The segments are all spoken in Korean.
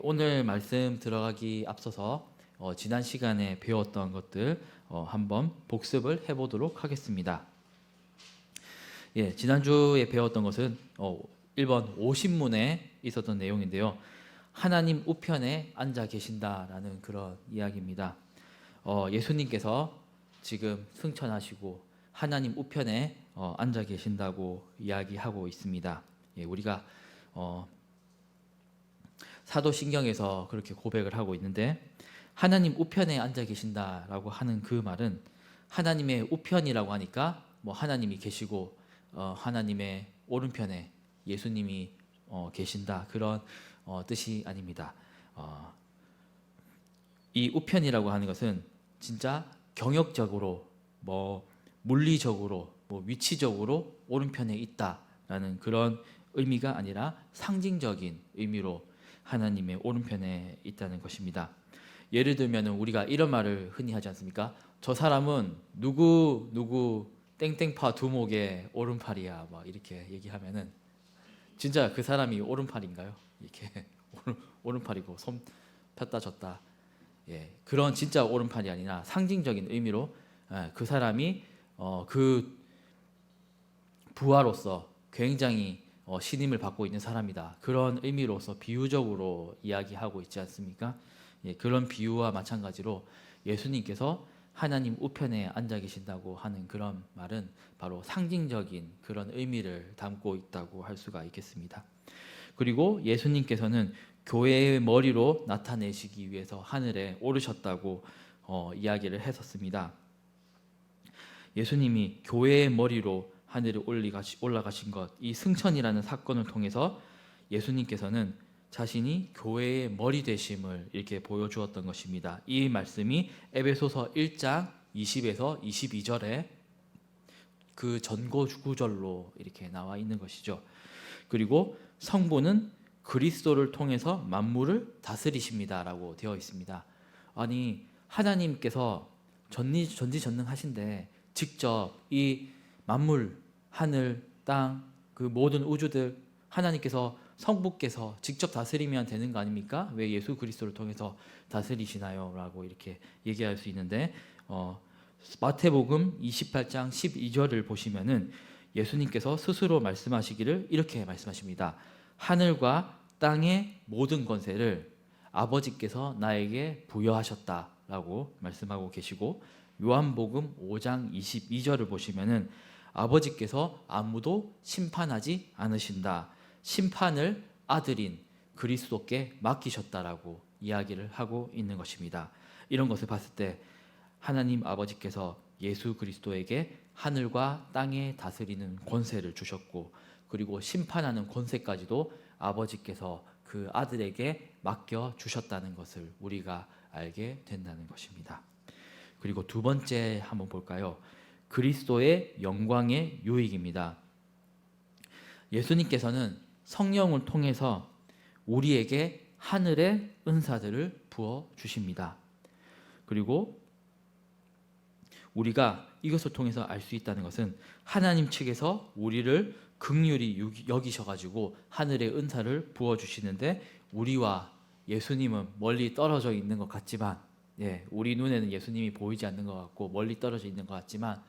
오늘 말씀 들어가기 앞서서 지난 시간에 배웠던 것들 한번 복습을 해보도록 하겠습니다. 지난주에 배웠던 것은 1번 오신문에 있었던 내용인데요. 하나님 우편에 앉아 계신다라는 그런 이야기입니다. 예수님께서 지금 승천하시고 하나님 우편에 앉아 계신다고 이야기하고 있습니다. 우리가 사도신경에서 그렇게 고백을 하고 있는데, 하나님 우편에 앉아 계신다라고 하는 그 말은 하나님의 우편이라고 하니까 하나님이 계시고 하나님의 오른편에 예수님이 계신다, 그런 뜻이 아닙니다. 이 우편이라고 하는 것은 진짜 경역적으로 물리적으로 위치적으로 오른편에 있다라는 그런 의미가 아니라 상징적인 의미로 하나님의 오른편에 있다는 것입니다. 예를 들면 우리가 이런 말을 흔히 하지 않습니까? 저 사람은 누구 땡땡파 두목의 오른팔이야, 이렇게 얘기하면은 진짜 그 사람이 오른팔인가요? 이렇게 오른팔이고 손 폈다 졌다, 그런 진짜 오른팔이 아니라 상징적인 의미로 그 사람이 그 부하로서 굉장히 신임을 받고 있는 사람이다, 그런 의미로서 비유적으로 이야기하고 있지 않습니까? 그런 비유와 마찬가지로 예수님께서 하나님 우편에 앉아 계신다고 하는 그런 말은 바로 상징적인 그런 의미를 담고 있다고 할 수가 있겠습니다. 그리고 예수님께서는 교회의 머리로 나타내시기 위해서 하늘에 오르셨다고 이야기를 했었습니다. 예수님이 교회의 머리로 하늘에 올라가신 것, 이 승천이라는 사건을 통해서 예수님께서는 자신이 교회의 머리 되심을 이렇게 보여주었던 것입니다. 이 말씀이 에베소서 1장 20에서 22절에 그 전고 구절로 이렇게 나와 있는 것이죠. 그리고 성부는 그리스도를 통해서 만물을 다스리십니다라고 되어 있습니다. 아니, 하나님께서 전지전능하신데 직접 이 만물, 하늘, 땅, 그 모든 우주들 하나님께서, 성부께서 직접 다스리면 되는 거 아닙니까? 왜 예수 그리스도를 통해서 다스리시나요? 라고 이렇게 얘기할 수 있는데, 마태복음 28장 12절을 보시면은 예수님께서 스스로 말씀하시기를 이렇게 말씀하십니다. 하늘과 땅의 모든 권세를 아버지께서 나에게 부여하셨다라고 말씀하고 계시고, 요한복음 5장 22절을 보시면은 아버지께서 아무도 심판하지 않으신다, 심판을 아들인 그리스도께 맡기셨다라고 이야기를 하고 있는 것입니다. 이런 것을 봤을 때 하나님 아버지께서 예수 그리스도에게 하늘과 땅에 다스리는 권세를 주셨고, 그리고 심판하는 권세까지도 아버지께서 그 아들에게 맡겨 주셨다는 것을 우리가 알게 된다는 것입니다. 그리고 두 번째 한번 볼까요? 그리스도의 영광의 유익입니다. 예수님께서는 성령을 통해서 우리에게 하늘의 은사들을 부어 주십니다. 그리고 우리가 이것을 통해서 알 수 있다는 것은 하나님 측에서 우리를 긍휼히 여기셔가지고 하늘의 은사를 부어 주시는데, 우리와 예수님은 멀리 떨어져 있는 것 같지만, 우리 눈에는 예수님이 보이지 않는 것 같고 멀리 떨어져 있는 것 같지만,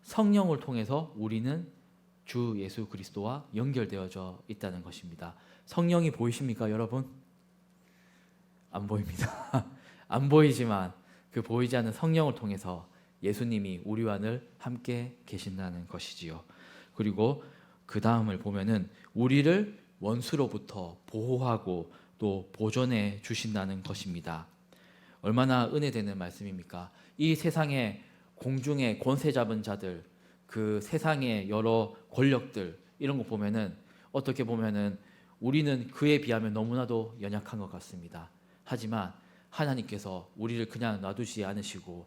성령을 통해서 우리는 주 예수 그리스도와 연결되어져 있다는 것입니다. 성령이 보이십니까, 여러분? 안 보입니다. 안 보이지만 그 보이지 않는 성령을 통해서 예수님이 우리와 늘 함께 계신다는 것이지요. 그리고 그 다음을 보면은 우리를 원수로부터 보호하고 또 보존해 주신다는 것입니다. 얼마나 은혜되는 말씀입니까? 이 세상에 공중에 권세 잡은 자들, 그 세상의 여러 권력들, 이런 거 보면은 어떻게 보면은 우리는 그에 비하면 너무나도 연약한 것 같습니다. 하지만 하나님께서 우리를 그냥 놔두지 않으시고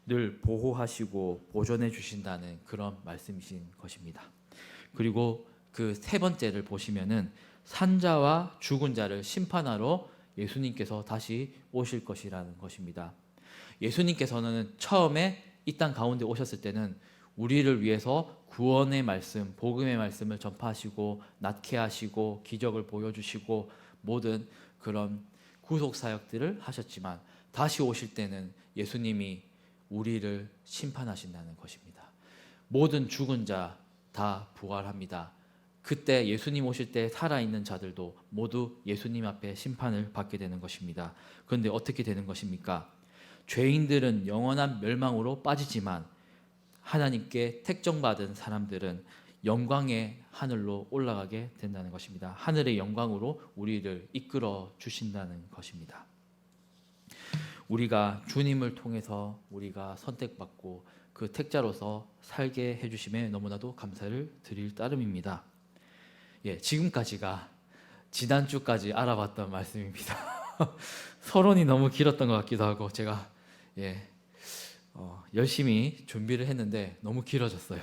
늘 보호하시고 보존해 주신다는 그런 말씀이신 것입니다. 그리고 그 세 번째를 보시면은 산자와 죽은 자를 심판하러 예수님께서 다시 오실 것이라는 것입니다. 예수님께서는 처음에 이 땅 가운데 오셨을 때는 우리를 위해서 구원의 말씀, 복음의 말씀을 전파하시고 낫게 하시고 기적을 보여주시고 모든 그런 구속 사역들을 하셨지만 다시 오실 때는 예수님이 우리를 심판하신다는 것입니다. 모든 죽은 자 다 부활합니다. 그때 예수님 오실 때 살아있는 자들도 모두 예수님 앞에 심판을 받게 되는 것입니다. 그런데 어떻게 되는 것입니까? 죄인들은 영원한 멸망으로 빠지지만 하나님께 택정받은 사람들은 영광의 하늘로 올라가게 된다는 것입니다. 하늘의 영광으로 우리를 이끌어 주신다는 것입니다. 우리가 주님을 통해서 우리가 선택받고 그 택자로서 살게 해주심에 너무나도 감사를 드릴 따름입니다. 지금까지가 지난주까지 알아봤던 말씀입니다. 서론이 너무 길었던 것 같기도 하고 제가 열심히 준비를 했는데 너무 길어졌어요.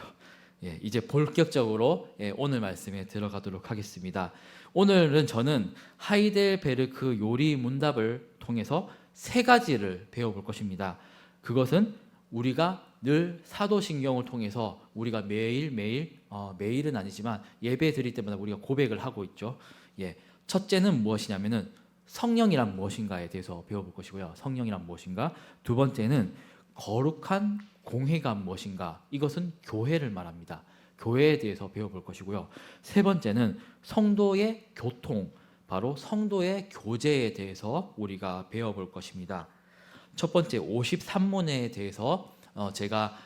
이제 본격적으로 오늘 말씀에 들어가도록 하겠습니다. 오늘은 저는 하이델베르크 요리 문답을 통해서 3가지를 배워볼 것입니다. 그것은 우리가 늘 사도신경을 통해서 우리가 매일은 아니지만 예배 드릴 때마다 우리가 고백을 하고 있죠. 첫째는 무엇이냐면은 성령이란 무엇인가에 대해서 배워볼 것이고요. 성령이란 무엇인가? 두 번째는 거룩한 공회가 무엇인가? 이것은 교회를 말합니다. 교회에 대해서 배워볼 것이고요. 세 번째는 성도의 교통, 바로 성도의 교제에 대해서 우리가 배워볼 것입니다. 첫 번째 53문에 대해서 제가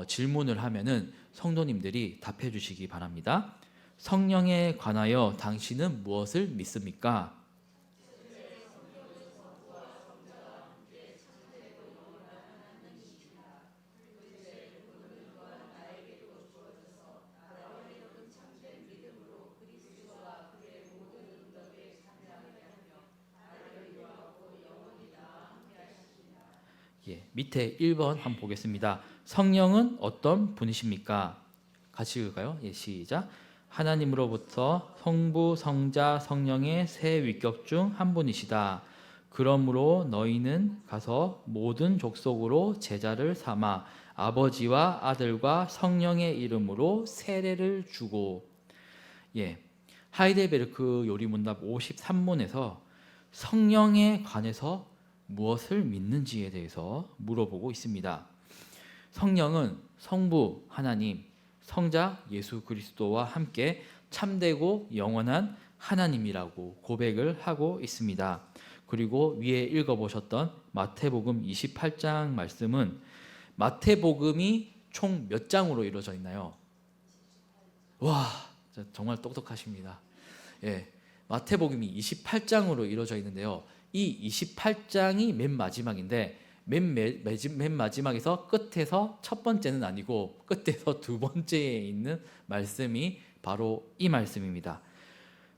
질문을 하면은 성도님들이 답해 주시기 바랍니다. 성령에 관하여 당신은 무엇을 믿습니까? 밑에 1번 한번 보겠습니다. 성령은 어떤 분이십니까? 같이 읽을까요? 시작. 하나님으로부터 성부, 성자, 성령의 세 위격 중 한 분이시다. 그러므로 너희는 가서 모든 족속으로 제자를 삼아 아버지와 아들과 성령의 이름으로 세례를 주고. 하이델베르크 요리문답 53문에서 성령에 관해서 무엇을 믿는지에 대해서 물어보고 있습니다. 성령은 성부 하나님, 성자 예수 그리스도와 함께 참되고 영원한 하나님이라고 고백을 하고 있습니다. 그리고 위에 읽어보셨던 마태복음 28장 말씀은 마태복음이 총 몇 장으로 이루어져 있나요? 와, 정말 똑똑하십니다. 마태복음이 28장으로 이루어져 있는데요. 이 28장이 맨 마지막인데 맨 마지막에서 끝에서 첫 번째는 아니고 끝에서 두 번째에 있는 말씀이 바로 이 말씀입니다.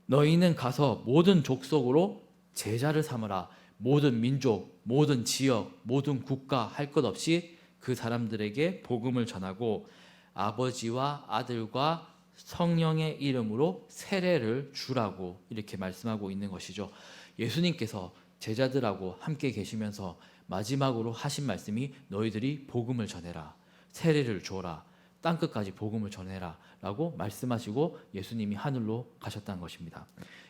너희는 가서 모든 족속으로 제자를 삼으라. 모든 민족, 모든 지역, 모든 국가 할 것 없이 그 사람들에게 복음을 전하고 아버지와 아들과 성령의 이름으로 세례를 주라고 이렇게 말씀하고 있는 것이죠. 예수님께서 제자들하고 함께 계시면서 마지막으로 하신 말씀이 너희들이 복음을 전해라, 세례를 주어라, 땅끝까지 복음을 전해라 라고 말씀하시고 예수님이 하늘로 가셨다는 것입니다.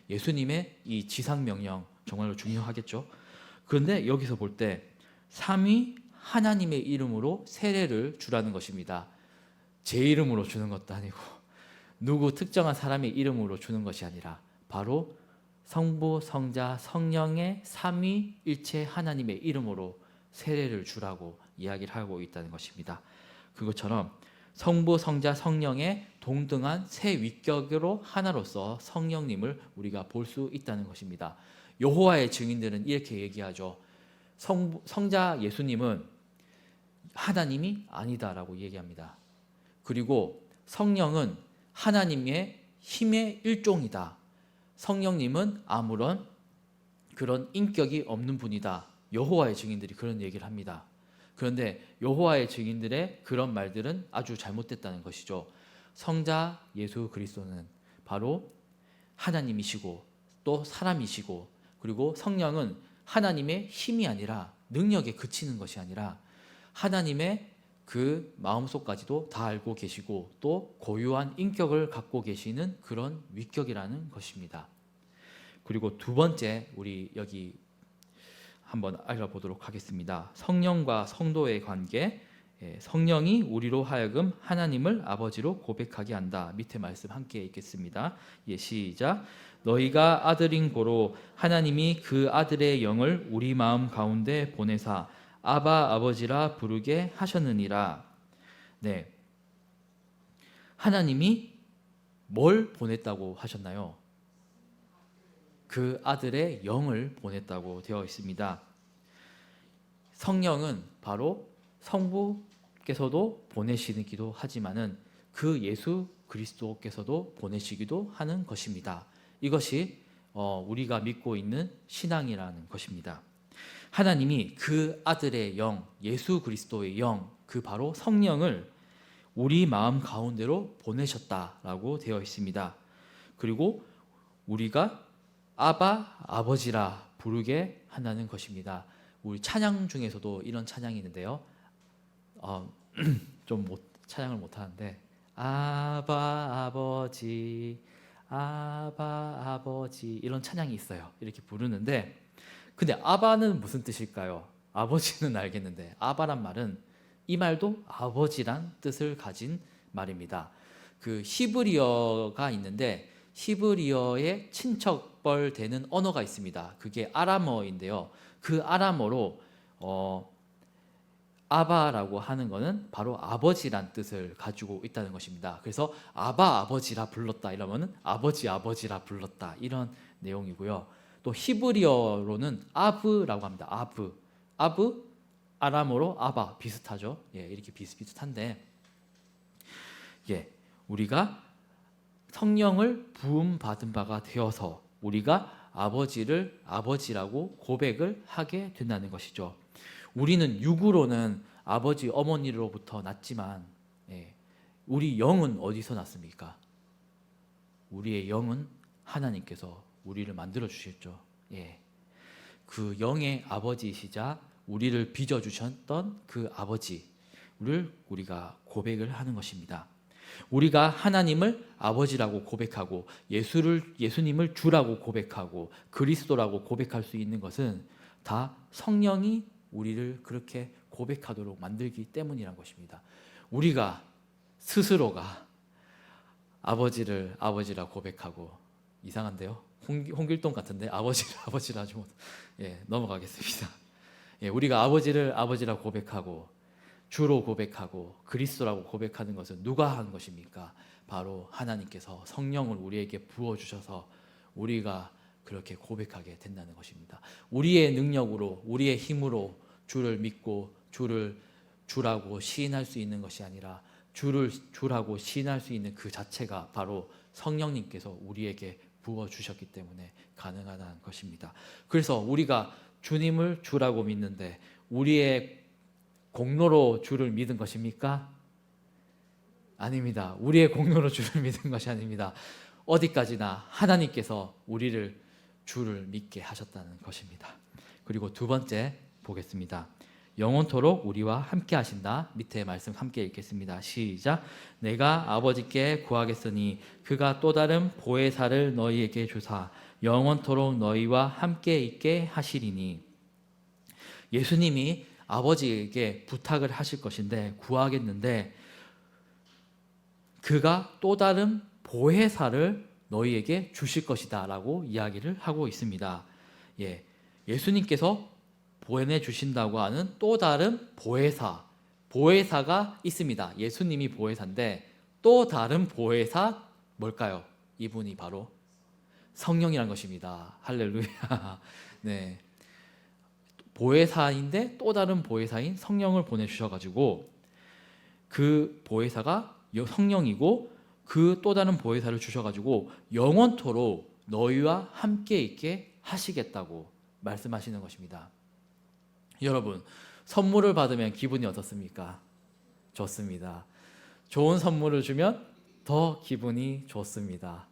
예수님의 이 지상명령 정말로 중요하겠죠. 그런데 여기서 볼 때 삼위 하나님의 이름으로 세례를 주라는 것입니다. 제 이름으로 주는 것도 아니고 누구 특정한 사람의 이름으로 주는 것이 아니라 바로 성부, 성자, 성령의 삼위일체 하나님의 이름으로 세례를 주라고 이야기를 하고 있다는 것입니다. 그것처럼 성부, 성자, 성령의 동등한 세 위격으로 하나로서 성령님을 우리가 볼 수 있다는 것입니다. 여호와의 증인들은 이렇게 얘기하죠. 성자 예수님은 하나님이 아니다라고 얘기합니다. 그리고 성령은 하나님의 힘의 일종이다. 성령님은 아무런 그런 인격이 없는 분이다. 여호와의 증인들이 그런 얘기를 합니다. 그런데 여호와의 증인들의 그런 말들은 아주 잘못됐다는 것이죠. 성자 예수 그리스도는 바로 하나님이시고 또 사람이시고, 그리고 성령은 하나님의 힘이 아니라 능력에 그치는 것이 아니라 하나님의 그 마음속까지도 다 알고 계시고 또 고유한 인격을 갖고 계시는 그런 위격이라는 것입니다. 그리고 두 번째 우리 여기 한번 알아보도록 하겠습니다. 성령과 성도의 관계, 성령이 우리로 하여금 하나님을 아버지로 고백하게 한다. 밑에 말씀 함께 읽겠습니다. 시작. 너희가 아들인 고로 하나님이 그 아들의 영을 우리 마음 가운데 보내사 아바 아버지라 부르게 하셨느니라. 네, 하나님이 뭘 보냈다고 하셨나요? 그 아들의 영을 보냈다고 되어 있습니다. 성령은 바로 성부께서도 보내시기도 하지만은 그 예수 그리스도께서도 보내시기도 하는 것입니다. 이것이 우리가 믿고 있는 신앙이라는 것입니다. 하나님이 그 아들의 영, 예수 그리스도의 영, 그 바로 성령을 우리 마음 가운데로 보내셨다라고 되어 있습니다. 그리고 우리가 아바 아버지라 부르게 한다는 것입니다. 우리 찬양 중에서도 이런 찬양이 있는데요. 찬양을 못 하는데 아바 아버지 아바 아버지 이런 찬양이 있어요. 이렇게 부르는데 근데 아바는 무슨 뜻일까요? 아버지는 알겠는데 아바란 말은 이 말도 아버지란 뜻을 가진 말입니다. 그 히브리어가 있는데 히브리어의 친척벌 되는 언어가 있습니다. 그게 아람어인데요. 그 아람어로 아바라고 하는 것은 바로 아버지란 뜻을 가지고 있다는 것입니다. 그래서 아바 아버지라 불렀다 이러면은 아버지 아버지라 불렀다 이런 내용이고요. 또 히브리어로는 아브라고 합니다. 아브 아람어로 아바 비슷하죠. 이렇게 비슷한데 우리가 성령을 부음 받은 바가 되어서 우리가 아버지를 아버지라고 고백을 하게 된다는 것이죠. 우리는 육으로는 아버지 어머니로부터 났지만 우리 영은 어디서 났습니까? 우리의 영은 하나님께서 우리를 만들어 주셨죠. 그 영의 아버지이시자 우리를 빚어 주셨던 그 아버지를 우리가 고백을 하는 것입니다. 우리가 하나님을 아버지라고 고백하고 예수님을 주라고 고백하고 그리스도라고 고백할 수 있는 것은 다 성령이 우리를 그렇게 고백하도록 만들기 때문이란 것입니다. 우리가 스스로가 아버지를 아버지라 고백하고 이상한데요? 홍길동 같은데 아버지라 좀 넘어가겠습니다. 우리가 아버지를 아버지라 고백하고 주로 고백하고 그리스도라고 고백하는 것은 누가 한 것입니까? 바로 하나님께서 성령을 우리에게 부어주셔서 우리가 그렇게 고백하게 된다는 것입니다. 우리의 능력으로 우리의 힘으로 주를 믿고 주를 주라고 시인할 수 있는 것이 아니라 주를 주라고 시인할 수 있는 그 자체가 바로 성령님께서 우리에게 부어주셨기 때문에 가능하다는 것입니다. 그래서 우리가 주님을 주라고 믿는데 우리의 공로로 주를 믿은 것입니까? 아닙니다. 우리의 공로로 주를 믿은 것이 아닙니다. 어디까지나 하나님께서 우리를 주를 믿게 하셨다는 것입니다. 그리고 두 번째 보겠습니다. 영원토록 우리와 함께 하신다. 밑에 말씀 함께 읽겠습니다. 시작. 내가 아버지께 구하겠으니 그가 또 다른 보혜사를 너희에게 주사 영원토록 너희와 함께 있게 하시리니. 예수님이 아버지에게 부탁을 하실 것인데 구하겠는데 그가 또 다른 보혜사를 너희에게 주실 것이다 라고 이야기를 하고 있습니다. 예수님께서 보내주신다고 하는 또 다른 보혜사가 있습니다. 예수님이 보혜사인데 또 다른 보혜사 뭘까요? 이분이 바로 성령이란 것입니다. 할렐루야. 네. 보혜사인데 또 다른 보혜사인 성령을 보내주셔가지고 그 보혜사가 성령이고 그 또 다른 보혜사를 주셔가지고 영원토록 너희와 함께 있게 하시겠다고 말씀하시는 것입니다. 여러분, 선물을 받으면 기분이 어떻습니까? 좋습니다. 좋은 선물을 주면 더 기분이 좋습니다.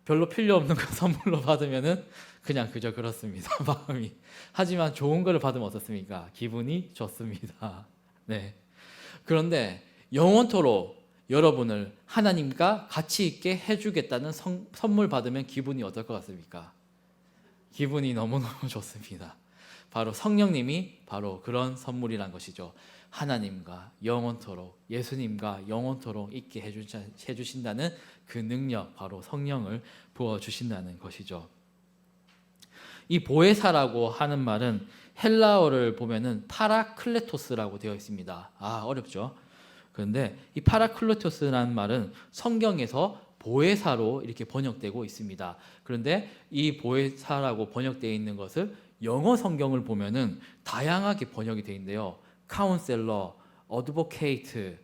별로 필요 없는 거 선물로 받으면은 그냥 그저 그렇습니다. 마음이. 하지만 좋은 거를 받으면 어떻습니까? 기분이 좋습니다. 네. 그런데 영원토록 여러분을 하나님과 같이 있게 해주겠다는 선물 받으면 기분이 어떨 것 같습니까? 기분이 너무너무 좋습니다. 바로 성령님이 바로 그런 선물이란 것이죠. 하나님과 영원토록, 예수님과 영원토록 있게 해주신다는 그 능력, 바로 성령을 부어주신다는 것이죠. 이 보혜사라고 하는 말은 헬라어를 보면은 파라클레토스라고 되어 있습니다. 어렵죠. 그런데 이 파라클레토스라는 말은 성경에서 보혜사로 이렇게 번역되고 있습니다. 그런데 이 보혜사라고 번역되어 있는 것을 영어 성경을 보면은 다양하게 번역이 되어 있는데요. 카운셀러, 어드보케이트,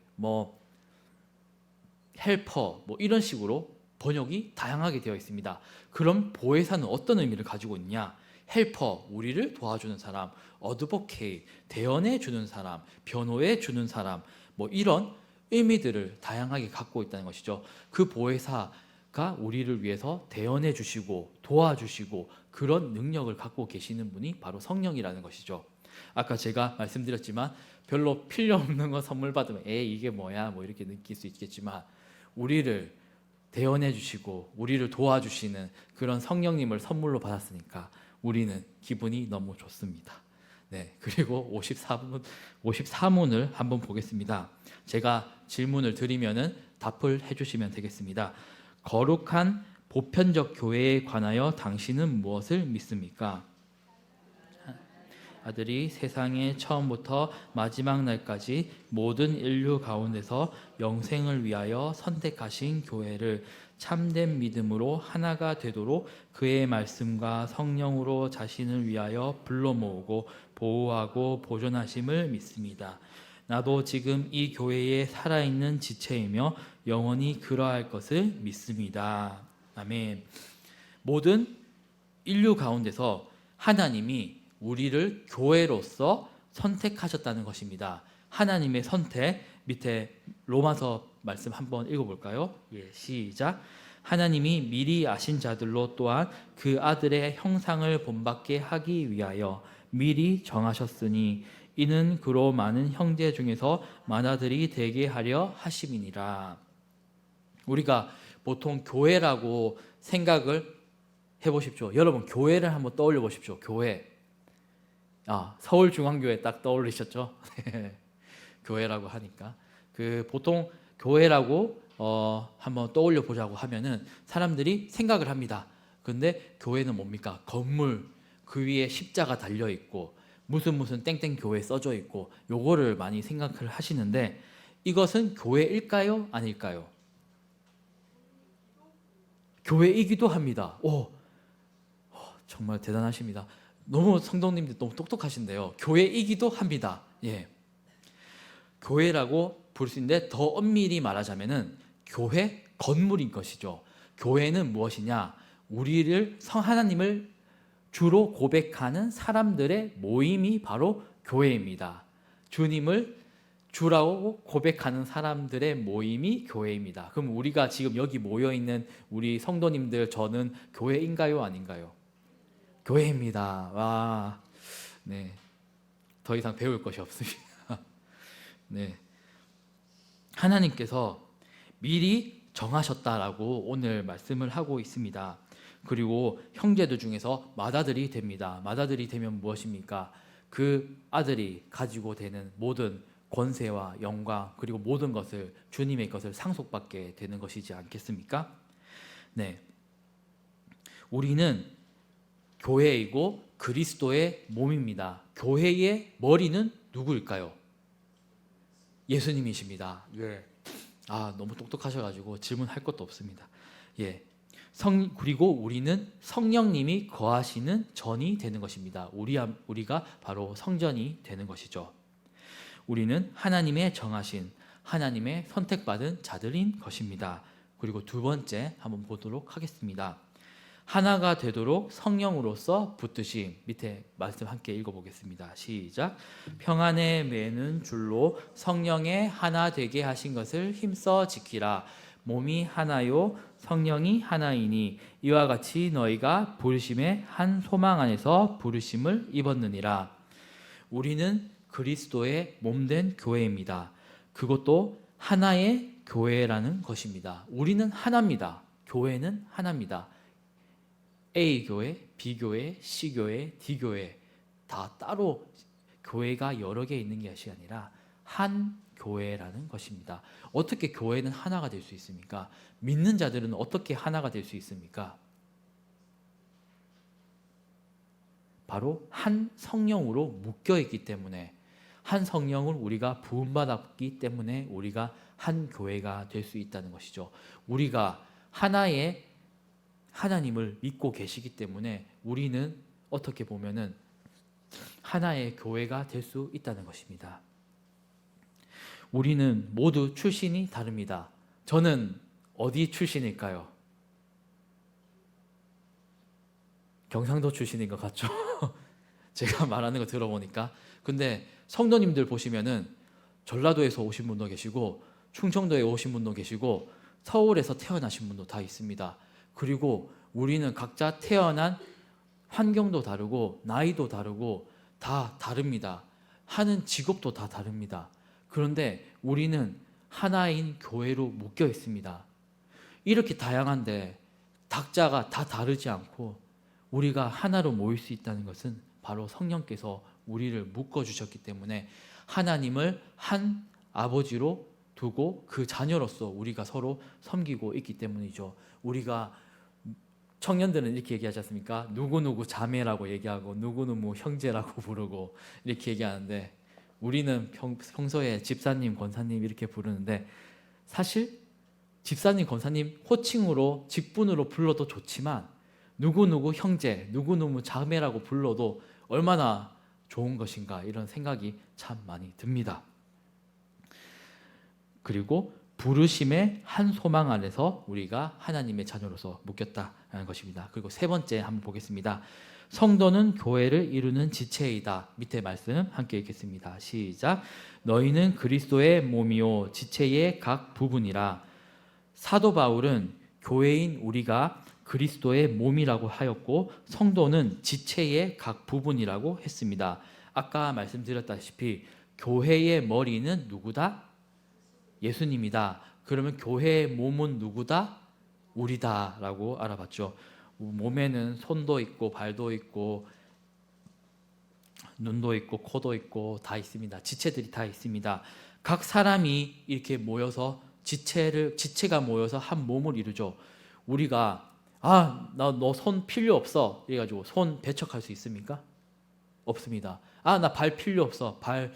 헬퍼, 이런 식으로 번역이 다양하게 되어 있습니다. 그럼 보혜사는 어떤 의미를 가지고 있냐? 헬퍼, 우리를 도와주는 사람, 어드보케이트, 대언해 주는 사람, 변호해 주는 사람, 이런 의미들을 다양하게 갖고 있다는 것이죠. 그 보혜사가 우리를 위해서 대언해 주시고 도와주시고 그런 능력을 갖고 계시는 분이 바로 성령이라는 것이죠. 아까 제가 말씀드렸지만 별로 필요 없는 거 선물 받으면 이게 뭐야 이렇게 느낄 수 있겠지만 우리를 대언해 주시고 우리를 도와주시는 그런 성령님을 선물로 받았으니까 우리는 기분이 너무 좋습니다. 네, 그리고 54문을 한번 보겠습니다. 제가 질문을 드리면은 답을 해주시면 되겠습니다. 거룩한 보편적 교회에 관하여 당신은 무엇을 믿습니까? 아들이 세상의 처음부터 마지막 날까지 모든 인류 가운데서 영생을 위하여 선택하신 교회를 참된 믿음으로 하나가 되도록 그의 말씀과 성령으로 자신을 위하여 불러 모으고 보호하고 보존하심을 믿습니다. 나도 지금 이 교회에 살아있는 지체이며 영원히 그러할 것을 믿습니다. 아멘. 모든 인류 가운데서 하나님이 우리를 교회로서 선택하셨다는 것입니다. 하나님의 선택, 밑에 로마서 말씀 한번 읽어볼까요? 시작. 하나님이 미리 아신 자들로 또한 그 아들의 형상을 본받게 하기 위하여 미리 정하셨으니 이는 그로 많은 형제 중에서 맏아들이 되게 하려 하심이니라. 우리가 보통 교회라고 생각을 해보십시오. 여러분 교회를 한번 떠올려 보십시오. 교회. 서울중앙교회 딱 떠올리셨죠? 교회라고 하니까 보통 교회라고 한번 떠올려 보자고 하면은 사람들이 생각을 합니다. 근데 교회는 뭡니까? 건물, 그 위에 십자가 달려 있고 무슨 땡땡 교회 써져 있고 요거를 많이 생각을 하시는데 이것은 교회일까요? 아닐까요? 교회이기도 합니다. 정말 대단하십니다. 너무 성도님들 너무 똑똑하신데요. 교회이기도 합니다. 교회라고 부를 수 있는데 더 엄밀히 말하자면은 교회 건물인 것이죠. 교회는 무엇이냐? 우리를 하나님을 주로 고백하는 사람들의 모임이 바로 교회입니다. 주님을 주라고 고백하는 사람들의 모임이 교회입니다. 그럼 우리가 지금 여기 모여 있는 우리 성도님들 저는 교회인가요, 아닌가요? 교회입니다. 와, 네, 더 이상 배울 것이 없습니다. 네, 하나님께서 미리 정하셨다라고 오늘 말씀을 하고 있습니다. 그리고 형제들 중에서 맏아들이 됩니다. 맏아들이 되면 무엇입니까? 그 아들이 가지고 되는 모든 권세와 영광 그리고 모든 것을 주님의 것을 상속받게 되는 것이지 않겠습니까? 네, 우리는 교회이고 그리스도의 몸입니다. 교회의 머리는 누구일까요? 예수님이십니다. 너무 똑똑하셔가지고 질문할 것도 없습니다. 그리고 우리는 성령님이 거하시는 전이 되는 것입니다. 우리가 바로 성전이 되는 것이죠. 우리는 하나님의 정하신 하나님의 선택받은 자들인 것입니다. 그리고 두 번째 한번 보도록 하겠습니다. 하나가 되도록 성령으로서 붙드심. 밑에 말씀 함께 읽어보겠습니다. 시작. 평안에 매는 줄로 성령의 하나 되게 하신 것을 힘써 지키라. 몸이 하나요 성령이 하나이니 이와 같이 너희가 부르심의 한 소망 안에서 부르심을 입었느니라. 우리는 그리스도의 몸된 교회입니다. 그것도 하나의 교회라는 것입니다. 우리는 하나입니다. 교회는 하나입니다. A교회, B교회, C교회, D교회 다 따로 교회가 여러 개 있는 것이 아니라 한 교회라는 것입니다. 어떻게 교회는 하나가 될 수 있습니까? 믿는 자들은 어떻게 하나가 될 수 있습니까? 바로 한 성령으로 묶여 있기 때문에, 한 성령을 우리가 부음받았기 때문에 우리가 한 교회가 될 수 있다는 것이죠. 우리가 하나의 하나님을 믿고 계시기 때문에 우리는 어떻게 보면은 하나의 교회가 될 수 있다는 것입니다. 우리는 모두 출신이 다릅니다. 저는 어디 출신일까요? 경상도 출신인 것 같죠? 제가 말하는 거 들어보니까. 근데 성도님들 보시면은 전라도에서 오신 분도 계시고, 충청도에 오신 분도 계시고, 서울에서 태어나신 분도 다 있습니다. 그리고 우리는 각자 태어난 환경도 다르고 나이도 다르고 다 다릅니다. 하는 직업도 다 다릅니다. 그런데 우리는 하나인 교회로 묶여 있습니다. 이렇게 다양한데 각자가 다 다르지 않고 우리가 하나로 모일 수 있다는 것은 바로 성령께서 우리를 묶어주셨기 때문에, 하나님을 한 아버지로 두고 그 자녀로서 우리가 서로 섬기고 있기 때문이죠. 우리가 청년들은 이렇게 얘기하지 않습니까? 누구누구 자매라고 얘기하고 누구누구 형제라고 부르고 이렇게 얘기하는데, 우리는 평소에 집사님, 권사님 이렇게 부르는데, 사실 집사님, 권사님 호칭으로 직분으로 불러도 좋지만 누구누구 형제, 누구누구 자매라고 불러도 얼마나 좋은 것인가, 이런 생각이 참 많이 듭니다. 그리고 부르심의 한 소망 안에서 우리가 하나님의 자녀로서 묶였다는 것입니다. 그리고 세 번째 한번 보겠습니다. 성도는 교회를 이루는 지체이다. 밑에 말씀 함께 읽겠습니다. 시작. 너희는 그리스도의 몸이요 지체의 각 부분이라. 사도 바울은 교회인 우리가 그리스도의 몸이라고 하였고, 성도는 지체의 각 부분이라고 했습니다. 아까 말씀드렸다시피 교회의 머리는 누구다? 예수님이다. 그러면 교회의 몸은 누구다? 우리다 라고 알아봤죠. 몸에는 손도 있고 발도 있고 눈도 있고 코도 있고 다 있습니다. 지체들이 다 있습니다. 각 사람이 이렇게 모여서 지체가 모여서 한 몸을 이루죠. 우리가 나 너 손 필요 없어 이래가지고 손 배척할 수 있습니까? 없습니다. 나 발 필요 없어, 발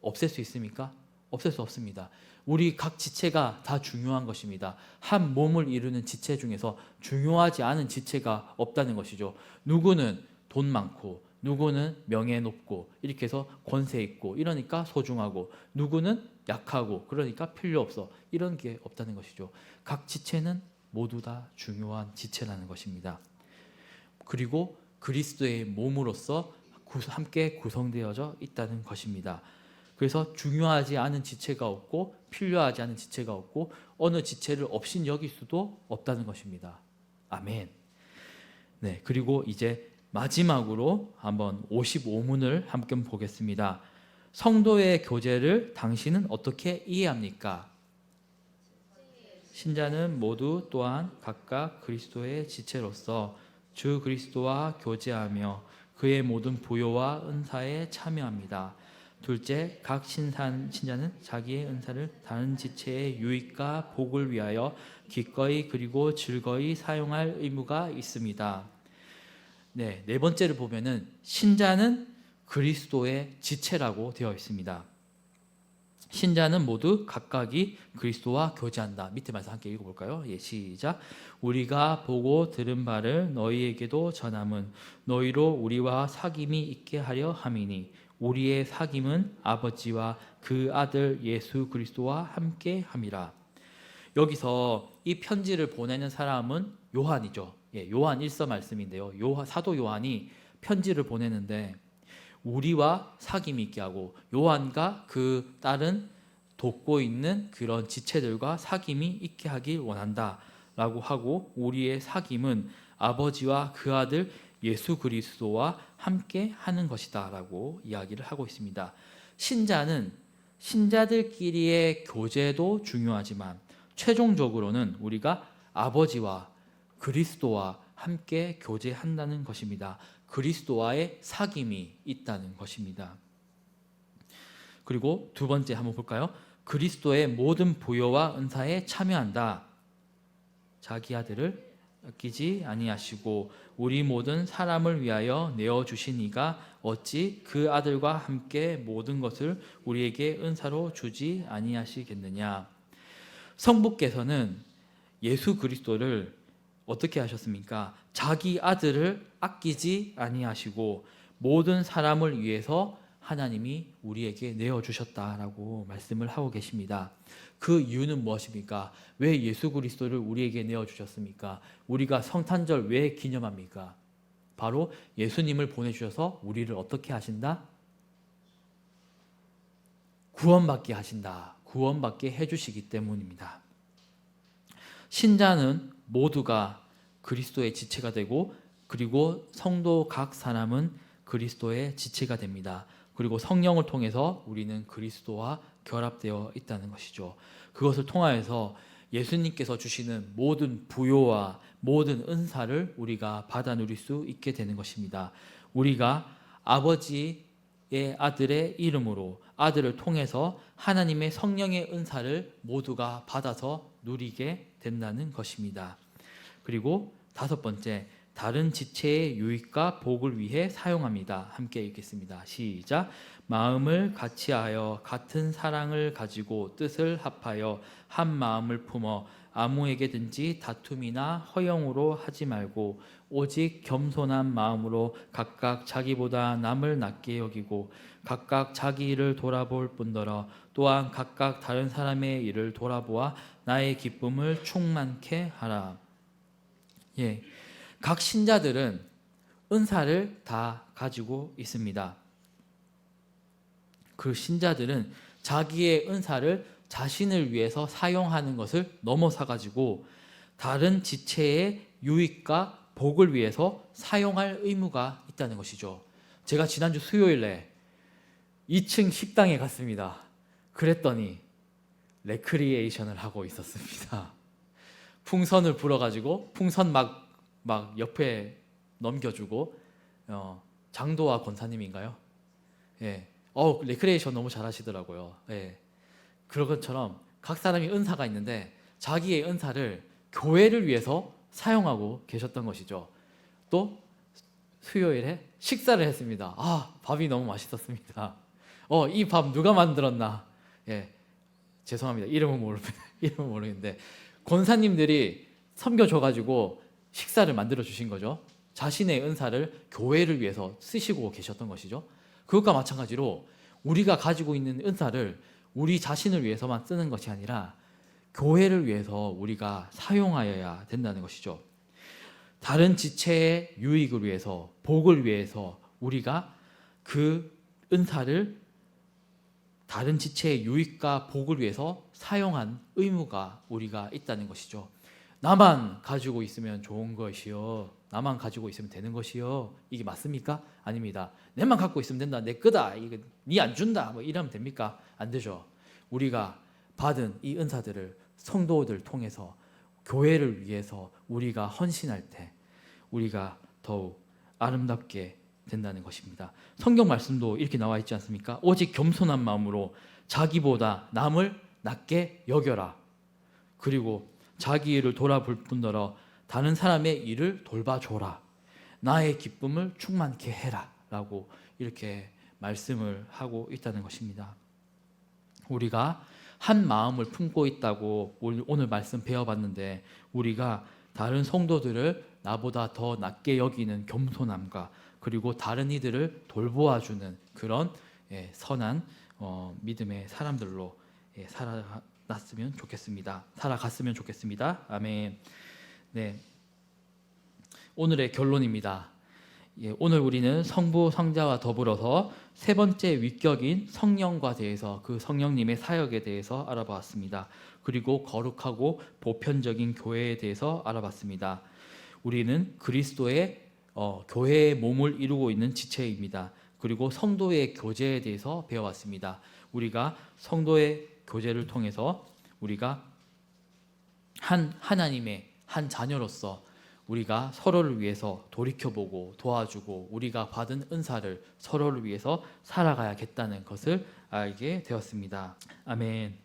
없앨 수 있습니까? 없앨 수 없습니다. 우리 각 지체가 다 중요한 것입니다. 한 몸을 이루는 지체 중에서 중요하지 않은 지체가 없다는 것이죠. 누구는 돈 많고, 누구는 명예 높고, 이렇게 해서 권세 있고 이러니까 소중하고, 누구는 약하고 그러니까 필요 없어, 이런 게 없다는 것이죠. 각 지체는 모두 다 중요한 지체라는 것입니다. 그리고 그리스도의 몸으로서 함께 구성되어져 있다는 것입니다. 그래서 중요하지 않은 지체가 없고 필요하지 않은 지체가 없고 어느 지체를 없인 여길 수도 없다는 것입니다. 아멘. 네, 그리고 이제 마지막으로 한번 55문을 함께 보겠습니다. 성도의 교제를 당신은 어떻게 이해합니까? 신자는 모두 또한 각각 그리스도의 지체로서 주 그리스도와 교제하며 그의 모든 부요와 은사에 참여합니다. 둘째, 각 신자는 자기의 은사를 다른 지체의 유익과 복을 위하여 기꺼이 그리고 즐거이 사용할 의무가 있습니다. 네 번째를 보면은 신자는 그리스도의 지체라고 되어 있습니다. 신자는 모두 각각이 그리스도와 교제한다. 밑에 말씀 함께 읽어볼까요? 시작. 우리가 보고 들은 바를 너희에게도 전함은 너희로 우리와 사귐이 있게 하려 함이니 우리의 사귐은 아버지와 그 아들 예수 그리스도와 함께 함이라. 여기서 이 편지를 보내는 사람은 요한이죠. 요한 1서 말씀인데요. 사도 요한이 편지를 보내는데 우리와 사귐이 있게 하고, 요한과 그 딸은 돕고 있는 그런 지체들과 사귐이 있게 하길 원한다 라고 하고, 우리의 사귐은 아버지와 그 아들 예수 그리스도와 함께 하는 것이다 라고 이야기를 하고 있습니다. 신자는 신자들끼리의 교제도 중요하지만 최종적으로는 우리가 아버지와 그리스도와 함께 교제한다는 것입니다. 그리스도와의 사귐이 있다는 것입니다. 그리고 두 번째 한번 볼까요? 그리스도의 모든 부요와 은사에 참여한다. 자기 아들을 아끼지 아니하시고 우리 모든 사람을 위하여 내어주신 이가 어찌 그 아들과 함께 모든 것을 우리에게 은사로 주지 아니하시겠느냐. 성부께서는 예수 그리스도를 어떻게 하셨습니까? 자기 아들을 아끼지 아니하시고 모든 사람을 위해서 하나님이 우리에게 내어주셨다라고 말씀을 하고 계십니다. 그 이유는 무엇입니까? 왜 예수 그리스도를 우리에게 내어주셨습니까? 우리가 성탄절 왜 기념합니까? 바로 예수님을 보내주셔서 우리를 어떻게 하신다? 구원받게 하신다. 구원받게 해주시기 때문입니다. 신자는 모두가 그리스도의 지체가 되고, 그리고 성도 각 사람은 그리스도의 지체가 됩니다. 그리고 성령을 통해서 우리는 그리스도와 결합되어 있다는 것이죠. 그것을 통하여서 예수님께서 주시는 모든 부요와 모든 은사를 우리가 받아 누릴 수 있게 되는 것입니다. 우리가 아버지의 아들의 이름으로 아들을 통해서 하나님의 성령의 은사를 모두가 받아서 누리게 된다는 것입니다. 그리고 다섯 번째, 다른 지체의 유익과 복을 위해 사용합니다. 함께 읽겠습니다. 시작. 마음을 같이하여 같은 사랑을 가지고 뜻을 합하여 한 마음을 품어 아무에게든지 다툼이나 허영으로 하지 말고 오직 겸손한 마음으로 각각 자기보다 남을 낮게 여기고 각각 자기 일을 돌아볼 뿐더러 또한 각각 다른 사람의 일을 돌아보아 나의 기쁨을 충만케 하라. 예, 각 신자들은 은사를 다 가지고 있습니다. 그 신자들은 자기의 은사를 자신을 위해서 사용하는 것을 넘어서 가지고 다른 지체의 유익과 복을 위해서 사용할 의무가 있다는 것이죠. 제가 지난주 수요일에 2층 식당에 갔습니다. 그랬더니 레크리에이션을 하고 있었습니다. 풍선을 불어가지고 풍선 막 옆에 넘겨주고 장도와 권사님인가요? 예. 레크리에이션 너무 잘하시더라고요. 예. 그런 것처럼 각 사람이 은사가 있는데 자기의 은사를 교회를 위해서 사용하고 계셨던 것이죠. 또 수요일에 식사를 했습니다. 밥이 너무 맛있었습니다. 이 밥 누가 만들었나? 예. 죄송합니다. 이름은 모르겠는데 권사님들이 섬겨줘가지고 식사를 만들어 주신 거죠. 자신의 은사를 교회를 위해서 쓰시고 계셨던 것이죠. 그것과 마찬가지로 우리가 가지고 있는 은사를 우리 자신을 위해서만 쓰는 것이 아니라 교회를 위해서 우리가 사용하여야 된다는 것이죠. 다른 지체의 유익을 위해서, 복을 위해서 우리가 그 은사를 다른 지체의 유익과 복을 위해서 사용한 의무가 우리가 있다는 것이죠. 나만 가지고 있으면 좋은 것이요, 나만 가지고 있으면 되는 것이요, 이게 맞습니까? 아닙니다. 내만 갖고 있으면 된다, 내 거다, 이거 니 안 준다, 이러면 됩니까? 안 되죠. 우리가 받은 이 은사들을 성도들 통해서 교회를 위해서 우리가 헌신할 때 우리가 더욱 아름답게 된다는 것입니다. 성경 말씀도 이렇게 나와 있지 않습니까? 오직 겸손한 마음으로 자기보다 남을 낮게 여겨라. 그리고 자기 일을 돌아볼 뿐더러 다른 사람의 일을 돌봐줘라. 나의 기쁨을 충만케 해라. 라고 이렇게 말씀을 하고 있다는 것입니다. 우리가 한 마음을 품고 있다고 오늘 말씀 배워봤는데, 우리가 다른 성도들을 나보다 더 낮게 여기는 겸손함과 그리고 다른 이들을 돌보아주는 그런 선한 믿음의 사람들로 살아갔으면 좋겠습니다. 아멘. 네, 오늘의 결론입니다. 오늘 우리는 성부, 성자와 더불어서 세 번째 위격인 성령과 대해서, 그 성령님의 사역에 대해서 알아봤습니다. 그리고 거룩하고 보편적인 교회에 대해서 알아봤습니다. 우리는 그리스도의 교회의 몸을 이루고 있는 지체입니다. 그리고 성도의 교제에 대해서 배워왔습니다. 우리가 성도의 교제를 통해서 우리가 하나님의 한 자녀로서 우리가 서로를 위해서 돌이켜보고 도와주고 우리가 받은 은사를 서로를 위해서 살아가야겠다는 것을 알게 되었습니다. 아멘.